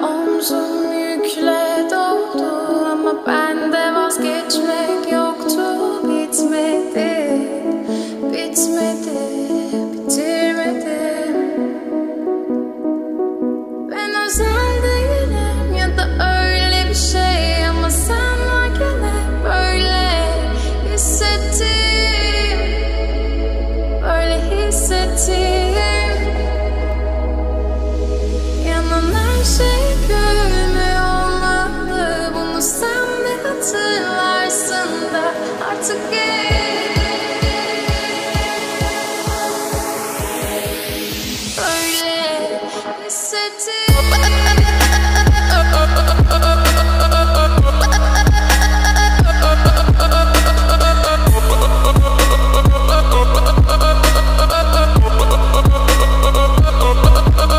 Omzum yükle doldu ama bende vazgeçmek yoktu. Bitmedi, bitmedi, bitirmedim. Ben özel değilim ya da öyle bir şey, ama sen varken hep böyle hissettim, böyle hissettim. Yanan her şey gülmüyor olmalı, bunu sen de hatırlarsın da artık böyle hissettim.